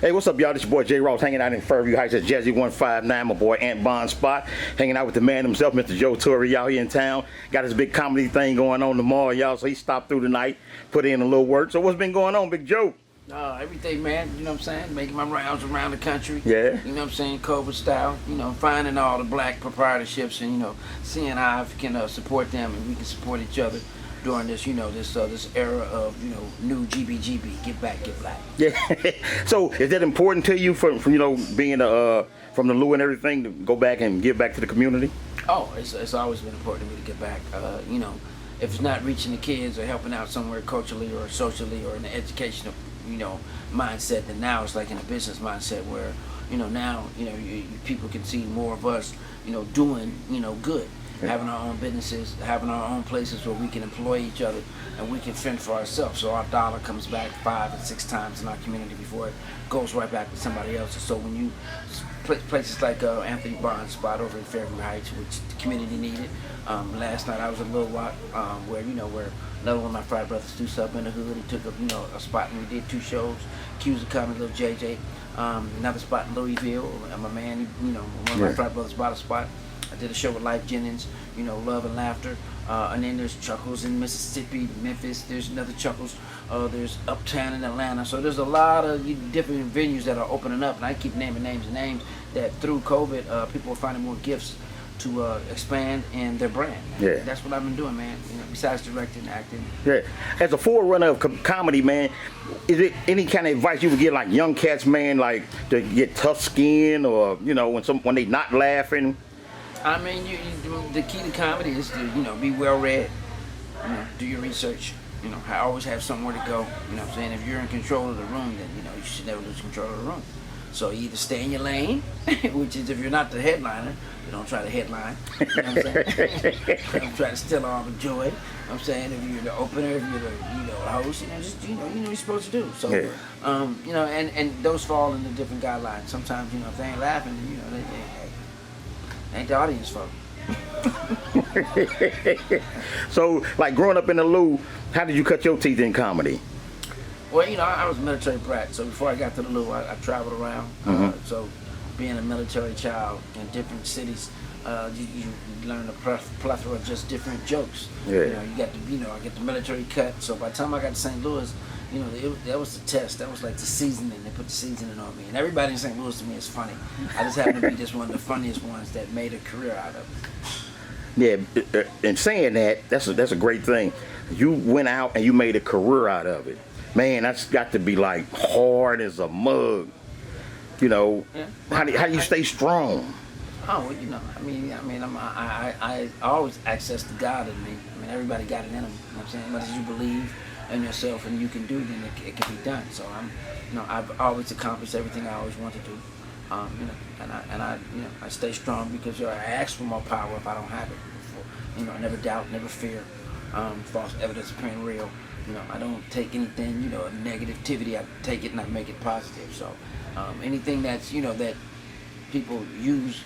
Hey, what's up, y'all? This your boy Jross hanging out in Fairview Heights at Jazzy 159. My boy Ant Bond spot, hanging out with the man himself, Mr. Joe Torry, out here in town. Got his big comedy thing going on tomorrow, y'all. So he stopped through tonight, put in a little work. So what's been going on, Big Joe? Everything, man, you know what I'm saying? Making my rounds around the country. Yeah. You know what I'm saying? COVID style. You know, finding all the black proprietorships and, you know, seeing how I can support them and we can support each other during this, you know, this era of, you know, new GBGB, get back, get black. Yeah. So is that important to you from you know, being from the Lou and everything, to go back and give back to the community? Oh, it's always been important to me to get back. You know, if it's not reaching the kids or helping out somewhere culturally or socially or in the educational, you know, mindset, then now it's like in a business mindset where, you know, now, you know, people can see more of us, you know, doing, you know, good. Having our own businesses, having our own places where we can employ each other and we can fend for ourselves. So our dollar comes back 5 and 6 times in our community before it goes right back to somebody else. So when you places like Anthony Bond's spot over in Fairview Heights, which the community needed. Last night I was in Little Rock, where, you know, where another one of my frat brothers, Stu Sub in the Hood, he took up, you know, a spot and we did 2 shows. Q's a coming, little JJ. Another spot in Louisville, and my man, you know, one of my frat brothers bought a spot. I did a show with Life Jennings, you know, Love and Laughter. And then there's Chuckles in Mississippi, Memphis. There's another Chuckles. There's Uptown in Atlanta. So there's a lot of different venues that are opening up. And I keep naming names and names that through COVID, people are finding more gifts to expand in their brand. Yeah. That's what I've been doing, man. You know, besides directing, acting. Yeah. As a forerunner of comedy, man, is it any kind of advice you would give like young cats, man, like to get tough skin or, you know, when they not laughing? I mean, the key to comedy is to, you know, be well read, you know, do your research, you know, always have somewhere to go, you know what I'm saying? If you're in control of the room, then, you know, you should never lose control of the room. So either stay in your lane, which is if you're not the headliner, you don't try to headline, you know what I'm saying? Don't try to steal all the joy, you know what I'm saying? If you're the opener, if you're the, you know, host, you know, just, you know what you're supposed to do. So, you know, and those fall into different guidelines. Sometimes, you know, if they ain't laughing, then, you know, they ain't the audience folk. So, like growing up in the Lou, how did you cut your teeth in comedy? Well, you know, I was a military brat, so before I got to the Lou, I traveled around. So, being a military child in different cities, you learn a plethora of just different jokes. Yeah. You know, you got the, you know, I get the military cut. So by the time I got to St. Louis, you know, that was the test. That was like the seasoning. They put the seasoning on me. And everybody in St. Louis to me is funny. I just happen to be just one of the funniest ones that made a career out of it. Yeah, and saying that, that's a great thing. You went out and you made a career out of it. Man, that's got to be like hard as a mug. You know, how do you stay strong? Oh, well, you know, I mean, I always access the God in me. I mean, everybody got it in them. You know what I'm saying? But as you believe in yourself and you can do, then it can be done. So you know, I've always accomplished everything I always wanted to do. You know, and I, you know, I stay strong because I ask for more power if I don't have it. You know, I never doubt, never fear. False evidence appearing real. You know, I don't take anything, you know, negativity. I take it and I make it positive. So anything that's, you know, that people use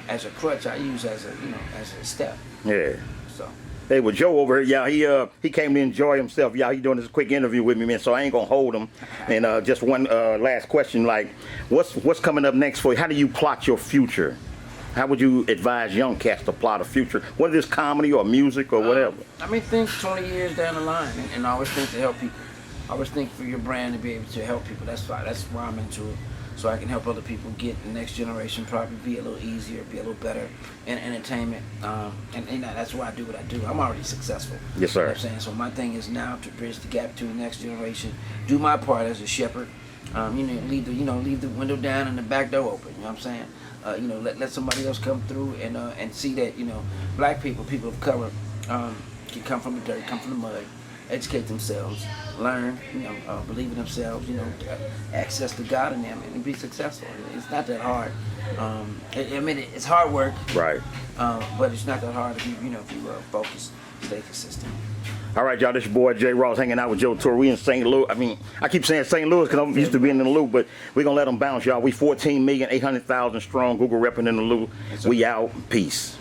as a crutch, I use as a, you know, as a step. Yeah. So. Hey, well, Joe over here, y'all, he came to enjoy himself. Y'all, he doing this quick interview with me, man, so I ain't gonna hold him. And just one last question, like, what's coming up next for you? How do you plot your future? How would you advise young cats to plot a future? Whether it's comedy or music or whatever? I mean, think 20 years down the line and always think to help people. Always think for your brand to be able to help people. That's fine. That's why I'm into it. So I can help other people get the next generation probably be a little easier, be a little better in entertainment. And that's why I do what I do. I'm already successful. Yes, sir. You know what I'm saying? So my thing is now to bridge the gap between the next generation, do my part as a shepherd. You know, leave the window down and the back door open. You know what I'm saying? You know, let somebody else come through and see that, you know, black people of color, can come from the dirt, come from the mud, educate themselves, learn, you know, believe in themselves, you know, access the God in them and be successful. It's not that hard. I mean, it's hard work. Right. But it's not that hard if you focus, stay consistent. All right, y'all, this your boy Jross hanging out with Joe Torry. We in St. Louis. I mean, I keep saying St. Louis because I'm used to being in the Lou, but we're going to let them bounce, y'all. We 14,800,000 strong, Google repping in the Lou. We out. Peace.